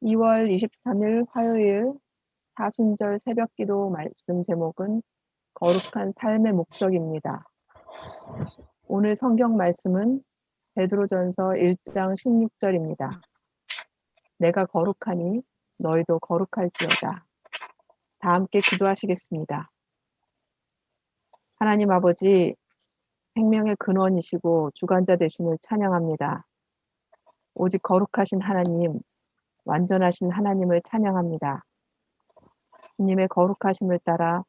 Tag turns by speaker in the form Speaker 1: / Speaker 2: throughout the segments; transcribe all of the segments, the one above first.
Speaker 1: 2월 23일 화요일 사순절 새벽기도 말씀 제목은 거룩한 삶의 목적입니다. 오늘 성경 말씀은 베드로전서 1장 16절입니다. 내가 거룩하니 너희도 거룩할지어다. 다 함께 기도하시겠습니다. 하나님 아버지, 생명의 근원이시고 주관자 되심을 찬양합니다. 오직 거룩하신 하나님, 완전하신 하나님을 찬양합니다. 주님의 거룩하심을 따라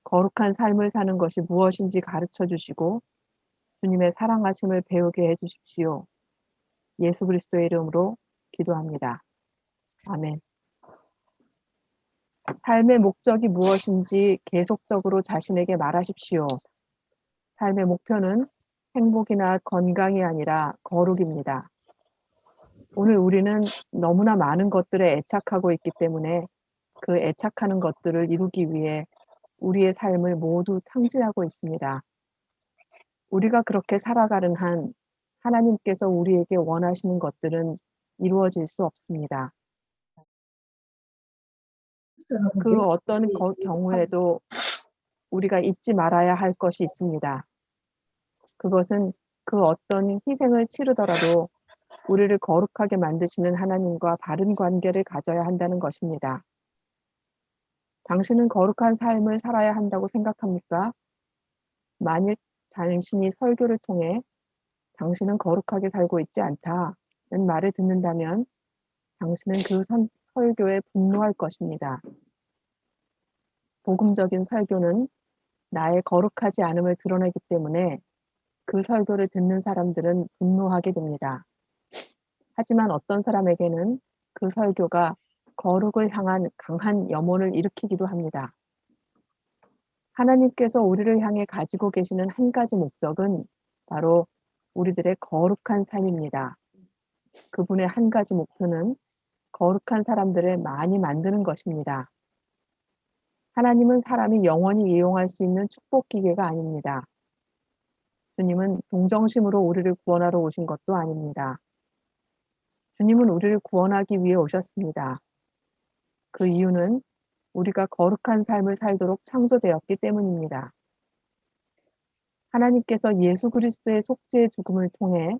Speaker 1: 거룩한 삶을 사는 것이 무엇인지 가르쳐 주시고 주님의 사랑하심을 배우게 해 주십시오. 예수 그리스도의 이름으로 기도합니다. 아멘. 삶의 목적이 무엇인지 계속적으로 자신에게 말하십시오. 삶의 목표는 행복이나 건강이 아니라 거룩입니다. 오늘 우리는 너무나 많은 것들에 애착하고 있기 때문에 그 애착하는 것들을 이루기 위해 우리의 삶을 모두 탕진하고 있습니다. 우리가 그렇게 살아가는 한 하나님께서 우리에게 원하시는 것들은 이루어질 수 없습니다. 그 어떤 경우에도 우리가 잊지 말아야 할 것이 있습니다. 그것은 그 어떤 희생을 치르더라도 우리를 거룩하게 만드시는 하나님과 바른 관계를 가져야 한다는 것입니다. 당신은 거룩한 삶을 살아야 한다고 생각합니까? 만일 당신이 설교를 통해 당신은 거룩하게 살고 있지 않다는 말을 듣는다면 당신은 그 설교에 분노할 것입니다. 복음적인 설교는 나의 거룩하지 않음을 드러내기 때문에 그 설교를 듣는 사람들은 분노하게 됩니다. 하지만 어떤 사람에게는 그 설교가 거룩을 향한 강한 염원을 일으키기도 합니다. 하나님께서 우리를 향해 가지고 계시는 한 가지 목적은 바로 우리들의 거룩한 삶입니다. 그분의 한 가지 목표는 거룩한 사람들을 많이 만드는 것입니다. 하나님은 사람이 영원히 이용할 수 있는 축복 기계가 아닙니다. 주님은 동정심으로 우리를 구원하러 오신 것도 아닙니다. 주님은 우리를 구원하기 위해 오셨습니다. 그 이유는 우리가 거룩한 삶을 살도록 창조되었기 때문입니다. 하나님께서 예수 그리스도의 속죄의 죽음을 통해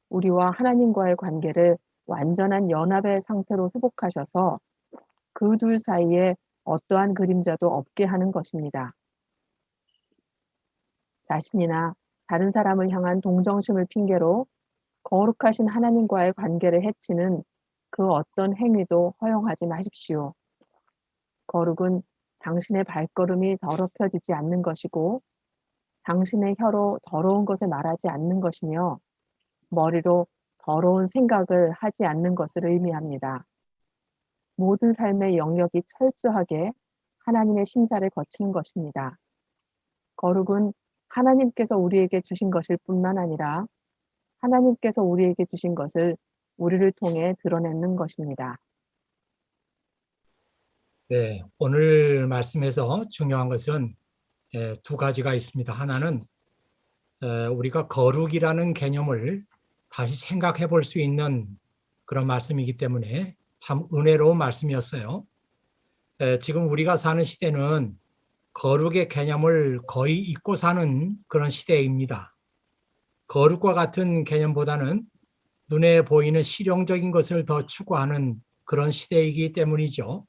Speaker 1: 우리와 하나님과의 관계를 완전한 연합의 상태로 회복하셔서 그 둘 사이에 어떠한 그림자도 없게 하는 것입니다. 자신이나 다른 사람을 향한 동정심을 핑계로 거룩하신 하나님과의 관계를 해치는 그 어떤 행위도 허용하지 마십시오. 거룩은 당신의 발걸음이 더럽혀지지 않는 것이고 당신의 혀로 더러운 것을 말하지 않는 것이며 머리로 더러운 생각을 하지 않는 것을 의미합니다. 모든 삶의 영역이 철저하게 하나님의 심사를 거치는 것입니다. 거룩은 하나님께서 우리에게 주신 것일 뿐만 아니라 하나님께서 우리에게 주신 것을 우리를 통해 드러내는 것입니다.
Speaker 2: 네, 오늘 말씀에서 중요한 것은 두 가지가 있습니다. 하나는 우리가 거룩이라는 개념을 다시 생각해 볼 수 있는 그런 말씀이기 때문에 참 은혜로운 말씀이었어요. 지금 우리가 사는 시대는 거룩의 개념을 거의 잊고 사는 그런 시대입니다. 거룩과 같은 개념보다는 눈에 보이는 실용적인 것을 더 추구하는 그런 시대이기 때문이죠.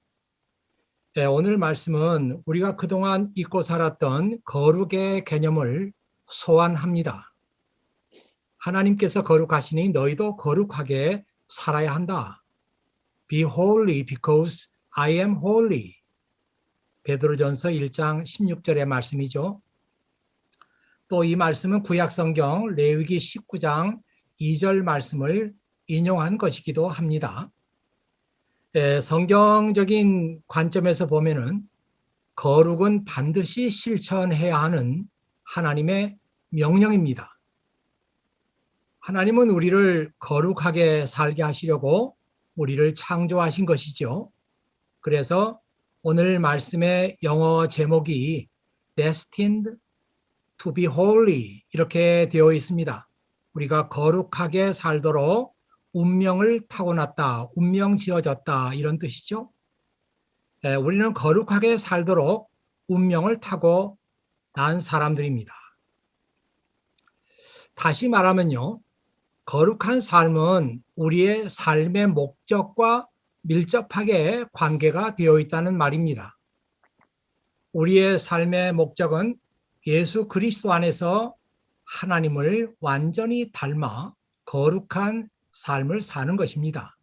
Speaker 2: 오늘 말씀은 우리가 그동안 잊고 살았던 거룩의 개념을 소환합니다. 하나님께서 거룩하시니 너희도 거룩하게 살아야 한다. Be holy because I am holy. 베드로전서 1장 16절의 말씀이죠. 또 이 말씀은 구약성경 레위기 19장 2절 말씀을 인용한 것이기도 합니다. 성경적인 관점에서 보면은 거룩은 반드시 실천해야 하는 하나님의 명령입니다. 하나님은 우리를 거룩하게 살게 하시려고 우리를 창조하신 것이죠. 그래서 오늘 말씀의 영어 제목이 Destined to be holy 이렇게 되어 있습니다. 우리가 거룩하게 살도록 운명을 타고났다, 운명 지어졌다 이런 뜻이죠. 우리는 거룩하게 살도록 운명을 타고 난 사람들입니다. 다시 말하면요, 거룩한 삶은 우리의 삶의 목적과 밀접하게 관계가 되어 있다는 말입니다. 우리의 삶의 목적은 예수 그리스도 안에서 하나님을 완전히 닮아 거룩한 삶을 사는 것입니다.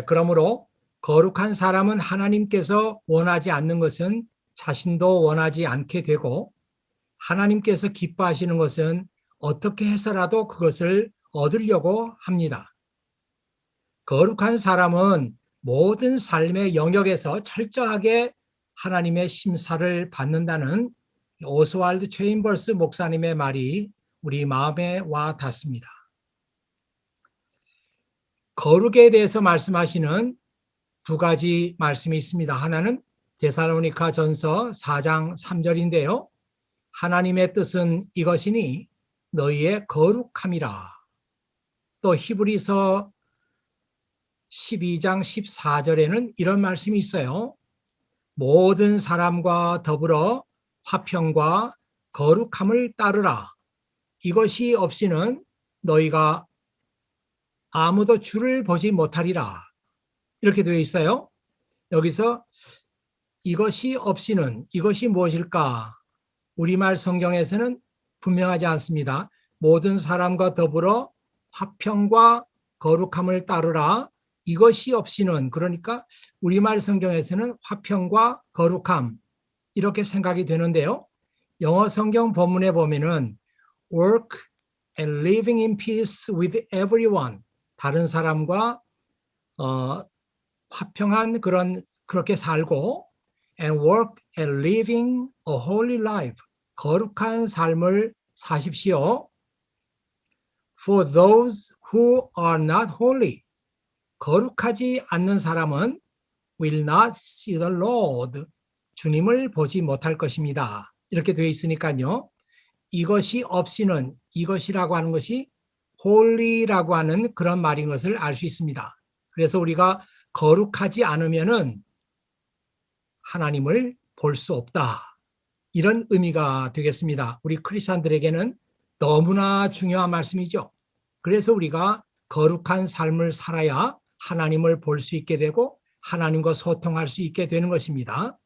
Speaker 2: 그러므로 거룩한 사람은 하나님께서 원하지 않는 것은 자신도 원하지 않게 되고, 하나님께서 기뻐하시는 것은 어떻게 해서라도 그것을 얻으려고 합니다. 거룩한 사람은 모든 삶의 영역에서 철저하게 하나님의 심사를 받는다는 오스왈드 체인버스 목사님의 말이 우리 마음에 와 닿습니다. 거룩에 대해서 말씀하시는 두 가지 말씀이 있습니다. 하나는 데살로니가 전서 4장 3절인데요. 하나님의 뜻은 이것이니 너희의 거룩함이라. 또 히브리서 12장 14절에는 이런 말씀이 있어요. 모든 사람과 더불어 화평과 거룩함을 따르라. 이것이 없이는 너희가 아무도 주를 보지 못하리라. 이렇게 되어 있어요. 여기서 이것이 없이는, 이것이 무엇일까? 우리말 성경에서는 분명하지 않습니다. 모든 사람과 더불어 화평과 거룩함을 따르라. 이것이 없이는, 그러니까 우리말 성경에서는 화평과 거룩함 이렇게 생각이 되는데요. 영어 성경 본문에 보면은 work and living in peace with everyone, 다른 사람과 화평한 그렇게 살고, and work and living a holy life, 거룩한 삶을 사십시오. For those who are not holy, 거룩하지 않는 사람은 will not see the Lord, 주님을 보지 못할 것입니다. 이렇게 되어 있으니까요. 이것이 없이는, 이것이라고 하는 것이 holy라고 하는 그런 말인 것을 알 수 있습니다. 그래서 우리가 거룩하지 않으면은 하나님을 볼 수 없다, 이런 의미가 되겠습니다. 우리 크리스찬들에게는 너무나 중요한 말씀이죠. 그래서 우리가 거룩한 삶을 살아야 하나님을 볼 수 있게 되고 하나님과 소통할 수 있게 되는 것입니다.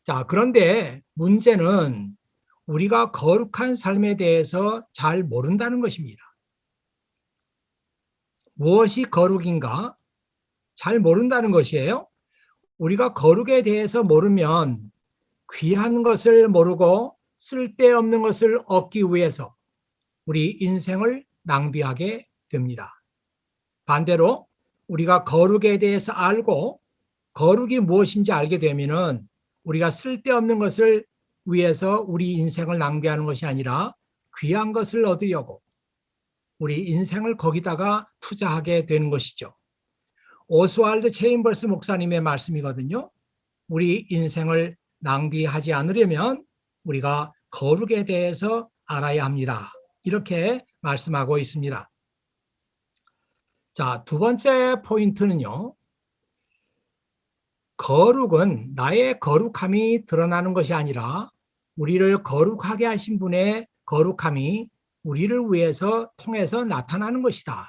Speaker 2: 자, 그런데 문제는 우리가 거룩한 삶에 대해서 잘 모른다는 것입니다. 무엇이 거룩인가? 잘 모른다는 것이에요. 우리가 거룩에 대해서 모르면 귀한 것을 모르고 쓸데없는 것을 얻기 위해서 우리 인생을 낭비하게 됩니다. 반대로 우리가 거룩에 대해서 알고 거룩이 무엇인지 알게 되면은 우리가 쓸데없는 것을 위해서 우리 인생을 낭비하는 것이 아니라 귀한 것을 얻으려고 우리 인생을 거기다가 투자하게 되는 것이죠. 오스왈드 체인버스 목사님의 말씀이거든요. 우리 인생을 낭비하지 않으려면 우리가 거룩에 대해서 알아야 합니다. 이렇게 말씀하고 있습니다. 자, 두 번째 포인트는요. 거룩은 나의 거룩함이 드러나는 것이 아니라 우리를 거룩하게 하신 분의 거룩함이 우리를 위해서 통해서 나타나는 것이다.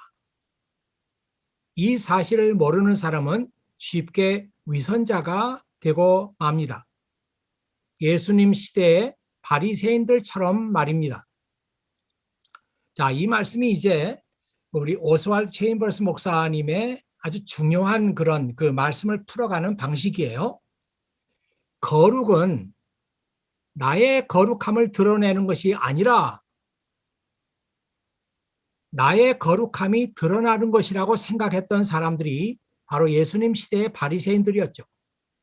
Speaker 2: 이 사실을 모르는 사람은 쉽게 위선자가 되고 맙니다. 예수님 시대의 바리새인들처럼 말입니다. 자, 이 말씀이 이제 우리 오스왈드 체인버스 목사님의 아주 중요한 그런 그 말씀을 풀어가는 방식이에요. 거룩은 나의 거룩함을 드러내는 것이 아니라 나의 거룩함이 드러나는 것이라고 생각했던 사람들이 바로 예수님 시대의 바리새인들이었죠.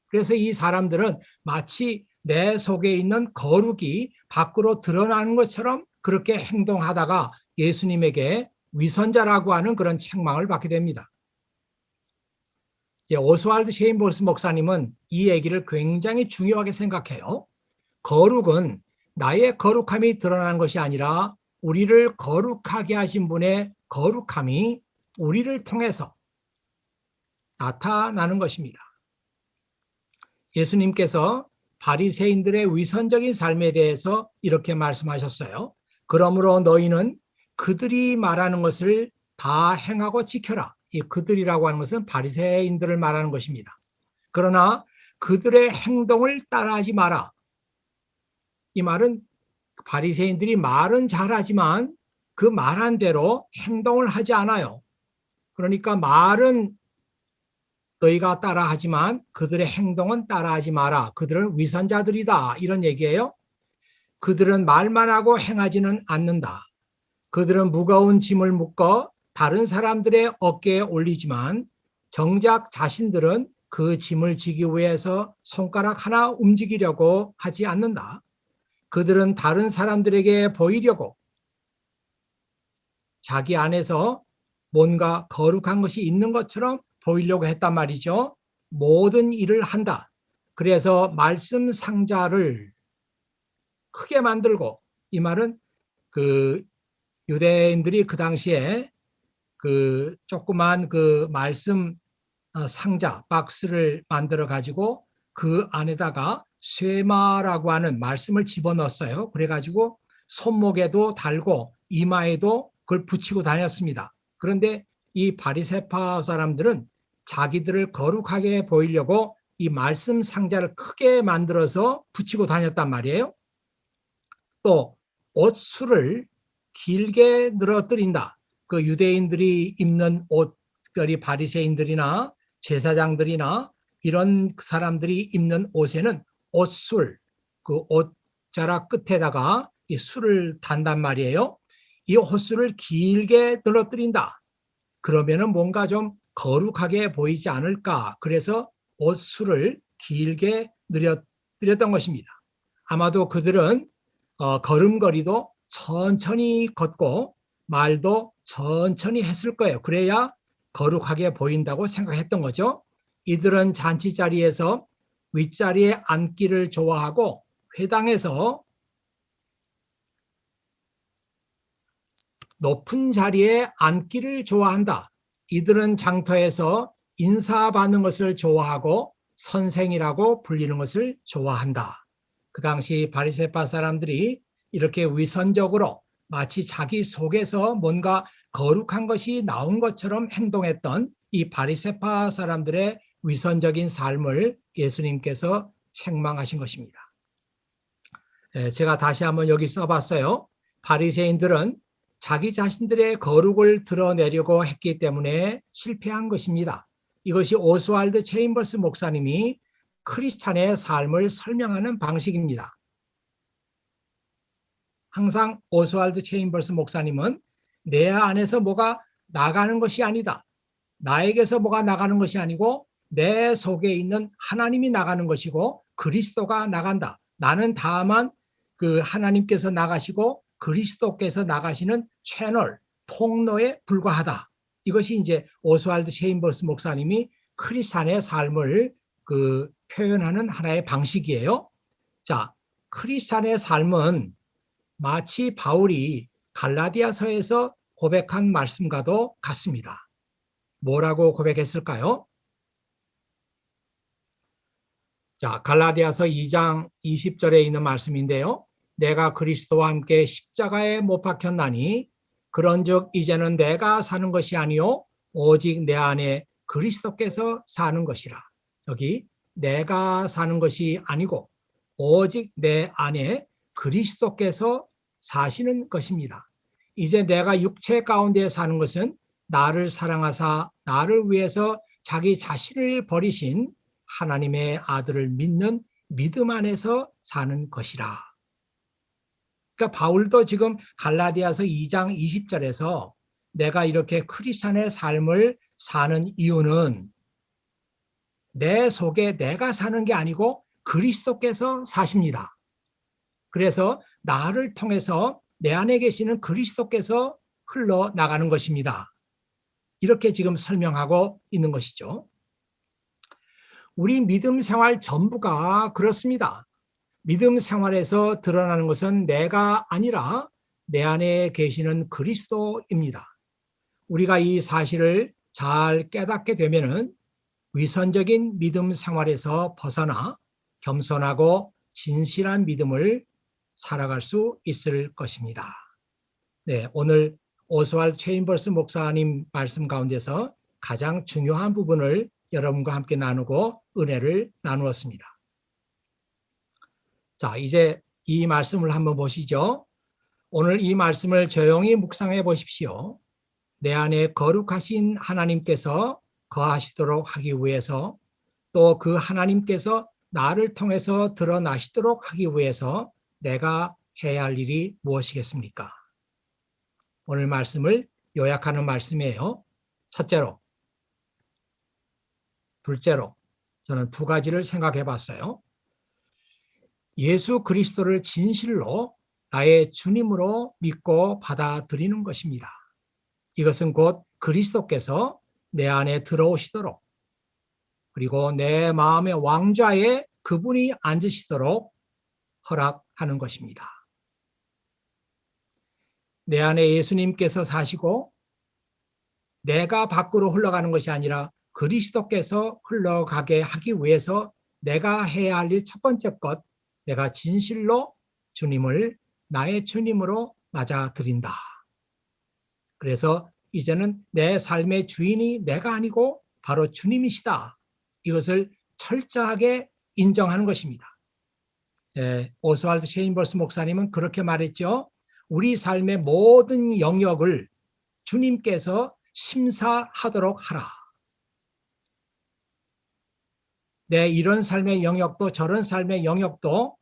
Speaker 2: 그래서 이 사람들은 마치 내 속에 있는 거룩이 밖으로 드러나는 것처럼 그렇게 행동하다가 예수님에게 위선자라고 하는 그런 책망을 받게 됩니다. 이제 오스왈드 체인버스 목사님은 이 얘기를 굉장히 중요하게 생각해요. 거룩은 나의 거룩함이 드러나는 것이 아니라 우리를 거룩하게 하신 분의 거룩함이 우리를 통해서 나타나는 것입니다. 예수님께서 바리새인들의 위선적인 삶에 대해서 이렇게 말씀하셨어요. 그러므로 너희는 그들이 말하는 것을 다 행하고 지켜라. 이 그들이라고 하는 것은 바리새인들을 말하는 것입니다. 그러나 그들의 행동을 따라하지 마라. 이 말은 바리새인들이 말은 잘하지만 그 말한 대로 행동을 하지 않아요. 그러니까 말은 너희가 따라하지만 그들의 행동은 따라하지 마라. 그들은 위선자들이다. 이런 얘기예요. 그들은 말만 하고 행하지는 않는다. 그들은 무거운 짐을 묶어 다른 사람들의 어깨에 올리지만 정작 자신들은 그 짐을 지기 위해서 손가락 하나 움직이려고 하지 않는다. 그들은 다른 사람들에게 보이려고 자기 안에서 뭔가 거룩한 것이 있는 것처럼 보이려고 했단 말이죠. 모든 일을 한다. 그래서 말씀 상자를 크게 만들고, 이 말은 그 유대인들이 그 당시에 그 조그만 그 말씀 상자 박스를 만들어 가지고 그 안에다가 쇠마라고 하는 말씀을 집어넣었어요. 그래가지고 손목에도 달고 이마에도 그걸 붙이고 다녔습니다. 그런데 이 바리새파 사람들은 자기들을 거룩하게 보이려고 이 말씀 상자를 크게 만들어서 붙이고 다녔단 말이에요. 또 옷수를 길게 늘어뜨린다. 그 유대인들이 입는 옷, 특별히 바리새인들이나 제사장들이나 이런 사람들이 입는 옷에는 옷술, 그 옷자락 끝에다가 이 술을 단단 말이에요. 이 옷술을 길게 늘어뜨린다. 그러면은 뭔가 좀 거룩하게 보이지 않을까. 그래서 옷술을 길게 늘었던 것입니다. 아마도 그들은 걸음걸이도 천천히 걷고 말도 천천히 했을 거예요. 그래야 거룩하게 보인다고 생각했던 거죠. 이들은 잔치 자리에서 윗자리에 앉기를 좋아하고 회당에서 높은 자리에 앉기를 좋아한다. 이들은 장터에서 인사받는 것을 좋아하고 선생이라고 불리는 것을 좋아한다. 그 당시 바리새파 사람들이 이렇게 위선적으로 마치 자기 속에서 뭔가 거룩한 것이 나온 것처럼 행동했던 이 바리새파 사람들의 위선적인 삶을 예수님께서 책망하신 것입니다. 제가 다시 한번 여기 써봤어요. 바리새인들은 자기 자신들의 거룩을 드러내려고 했기 때문에 실패한 것입니다. 이것이 오스왈드 체인버스 목사님이 크리스찬의 삶을 설명하는 방식입니다. 항상 오스왈드 체인버스 목사님은 내 안에서 뭐가 나가는 것이 아니다. 나에게서 뭐가 나가는 것이 아니고 내 속에 있는 하나님이 나가는 것이고 그리스도가 나간다. 나는 다만 그 하나님께서 나가시고 그리스도께서 나가시는 채널, 통로에 불과하다. 이것이 이제 오스왈드 체인버스 목사님이 크리스찬의 삶을 그 표현하는 하나의 방식이에요. 자, 크리스찬의 삶은 마치 바울이 갈라디아서에서 고백한 말씀과도 같습니다. 뭐라고 고백했을까요? 자, 갈라디아서 2장 20절에 있는 말씀인데요. 내가 그리스도와 함께 십자가에 못 박혔나니 그런즉 이제는 내가 사는 것이 아니요 오직 내 안에 그리스도께서 사는 것이라. 여기 내가 사는 것이 아니고 오직 내 안에 그리스도께서 사시는 것입니다. 이제 내가 육체 가운데 사는 것은 나를 사랑하사 나를 위해서 자기 자신을 버리신 하나님의 아들을 믿는 믿음 안에서 사는 것이라. 그러니까 바울도 지금 갈라디아서 2장 20절에서 내가 이렇게 크리스찬의 삶을 사는 이유는 내 속에 내가 사는 게 아니고 그리스도께서 사십니다. 그래서 나를 통해서 내 안에 계시는 그리스도께서 흘러나가는 것입니다. 이렇게 지금 설명하고 있는 것이죠. 우리 믿음 생활 전부가 그렇습니다. 믿음 생활에서 드러나는 것은 내가 아니라 내 안에 계시는 그리스도입니다. 우리가 이 사실을 잘 깨닫게 되면은 위선적인 믿음 생활에서 벗어나 겸손하고 진실한 믿음을 살아갈 수 있을 것입니다. 네, 오늘 오스왈드 체인버스 목사님 말씀 가운데서 가장 중요한 부분을 여러분과 함께 나누고 은혜를 나누었습니다. 자, 이제 이 말씀을 한번 보시죠. 오늘 이 말씀을 조용히 묵상해 보십시오. 내 안에 거룩하신 하나님께서 거하시도록 하기 위해서, 또 그 하나님께서 나를 통해서 드러나시도록 하기 위해서 내가 해야 할 일이 무엇이겠습니까? 오늘 말씀을 요약하는 말씀이에요. 첫째로, 둘째로 저는 두 가지를 생각해 봤어요. 예수 그리스도를 진실로 나의 주님으로 믿고 받아들이는 것입니다. 이것은 곧 그리스도께서 내 안에 들어오시도록, 그리고 내 마음의 왕좌에 그분이 앉으시도록 허락하는 것입니다. 내 안에 예수님께서 사시고 내가 밖으로 흘러가는 것이 아니라 그리스도께서 흘러가게 하기 위해서 내가 해야 할 일 첫 번째 것, 내가 진실로 주님을 나의 주님으로 맞아들인다. 그래서 이제는 내 삶의 주인이 내가 아니고 바로 주님이시다. 이것을 철저하게 인정하는 것입니다. 오스왈드 체인버스 목사님은 그렇게 말했죠. 우리 삶의 모든 영역을 주님께서 심사하도록 하라. 내 이런 삶의 영역도 저런 삶의 영역도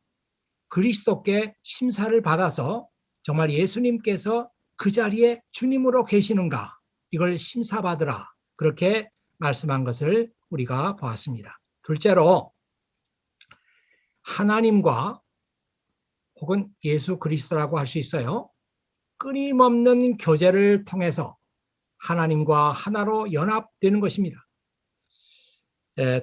Speaker 2: 그리스도께 심사를 받아서 정말 예수님께서 그 자리에 주님으로 계시는가, 이걸 심사받으라. 그렇게 말씀한 것을 우리가 보았습니다. 둘째로, 하나님과 혹은 예수 그리스도라고 할 수 있어요. 끊임없는 교제를 통해서 하나님과 하나로 연합되는 것입니다.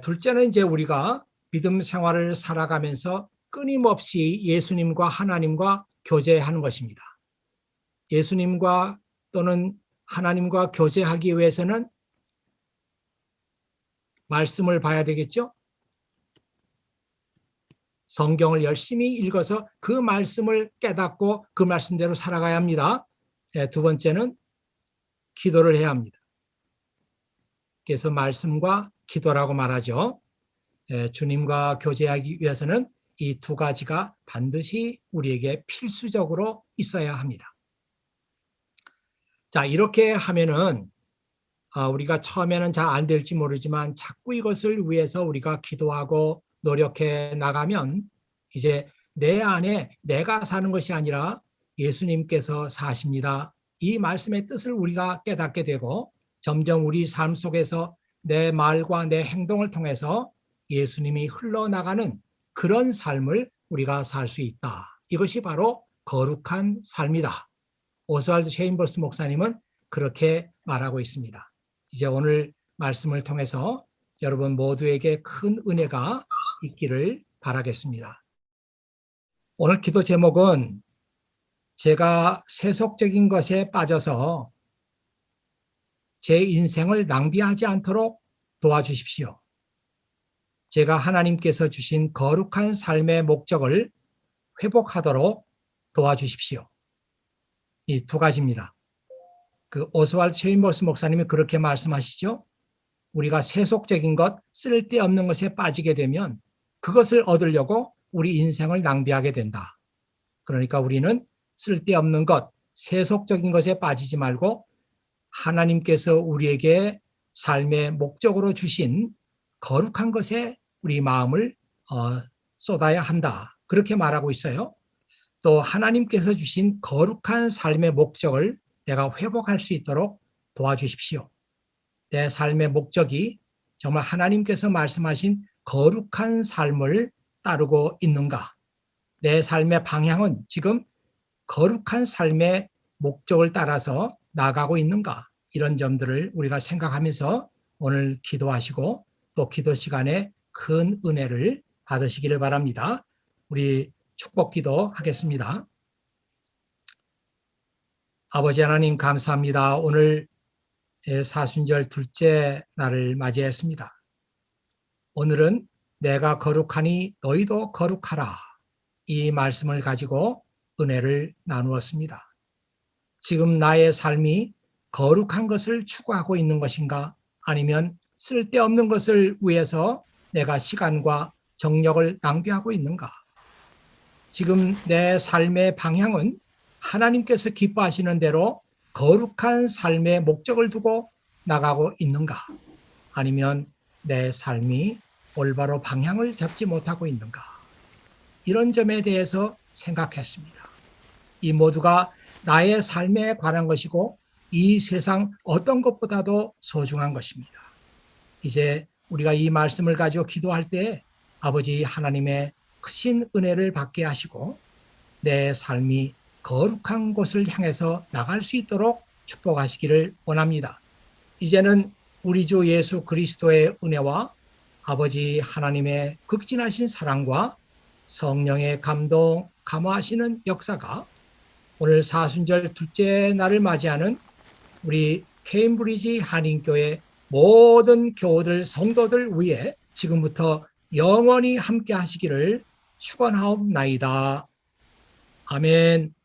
Speaker 2: 둘째는 이제 우리가 믿음 생활을 살아가면서 끊임없이 예수님과 하나님과 교제하는 것입니다. 예수님과 또는 하나님과 교제하기 위해서는 말씀을 봐야 되겠죠? 성경을 열심히 읽어서 그 말씀을 깨닫고 그 말씀대로 살아가야 합니다. 두 번째는 기도를 해야 합니다. 그래서 말씀과 기도라고 말하죠. 주님과 교제하기 위해서는 이 두 가지가 반드시 우리에게 필수적으로 있어야 합니다. 자, 이렇게 하면은 우리가 처음에는 잘 안 될지 모르지만 자꾸 이것을 위해서 우리가 기도하고 노력해 나가면 이제 내 안에 내가 사는 것이 아니라 예수님께서 사십니다. 이 말씀의 뜻을 우리가 깨닫게 되고 점점 우리 삶 속에서 내 말과 내 행동을 통해서 예수님이 흘러나가는 그런 삶을 우리가 살 수 있다. 이것이 바로 거룩한 삶이다. 오스왈드 체인버스 목사님은 그렇게 말하고 있습니다. 이제 오늘 말씀을 통해서 여러분 모두에게 큰 은혜가 있기를 바라겠습니다. 오늘 기도 제목은 제가 세속적인 것에 빠져서 제 인생을 낭비하지 않도록 도와주십시오. 제가 하나님께서 주신 거룩한 삶의 목적을 회복하도록 도와주십시오. 이 두 가지입니다. 그 오스왈드 체인버스 목사님이 그렇게 말씀하시죠. 우리가 세속적인 것, 쓸데없는 것에 빠지게 되면 그것을 얻으려고 우리 인생을 낭비하게 된다. 그러니까 우리는 쓸데없는 것, 세속적인 것에 빠지지 말고 하나님께서 우리에게 삶의 목적으로 주신 거룩한 것에 우리 마음을 쏟아야 한다. 그렇게 말하고 있어요. 또 하나님께서 주신 거룩한 삶의 목적을 내가 회복할 수 있도록 도와주십시오. 내 삶의 목적이 정말 하나님께서 말씀하신 거룩한 삶을 따르고 있는가? 내 삶의 방향은 지금 거룩한 삶의 목적을 따라서 나가고 있는가? 이런 점들을 우리가 생각하면서 오늘 기도하시고 또 기도 시간에 큰 은혜를 받으시기를 바랍니다. 우리 축복 기도 하겠습니다. 아버지 하나님 감사합니다. 오늘 사순절 둘째 날을 맞이했습니다. 오늘은 내가 거룩하니 너희도 거룩하라. 이 말씀을 가지고 은혜를 나누었습니다. 지금 나의 삶이 거룩한 것을 추구하고 있는 것인가? 아니면 쓸데없는 것을 위해서 내가 시간과 정력을 낭비하고 있는가? 지금 내 삶의 방향은 하나님께서 기뻐하시는 대로 거룩한 삶의 목적을 두고 나가고 있는가? 아니면 내 삶이 올바로 방향을 잡지 못하고 있는가? 이런 점에 대해서 생각했습니다. 이 모두가 나의 삶에 관한 것이고 이 세상 어떤 것보다도 소중한 것입니다. 이제 우리가 이 말씀을 가지고 기도할 때 아버지 하나님의 크신 은혜를 받게 하시고 내 삶이 거룩한 곳을 향해서 나갈 수 있도록 축복하시기를 원합니다. 이제는 우리 주 예수 그리스도의 은혜와 아버지 하나님의 극진하신 사랑과 성령의 감동, 감화하시는 역사가 오늘 사순절 둘째 날을 맞이하는 우리 케임브리지 한인교회 모든 교우들, 성도들 위해 지금부터 영원히 함께 하시기를 축원하옵나이다. 아멘.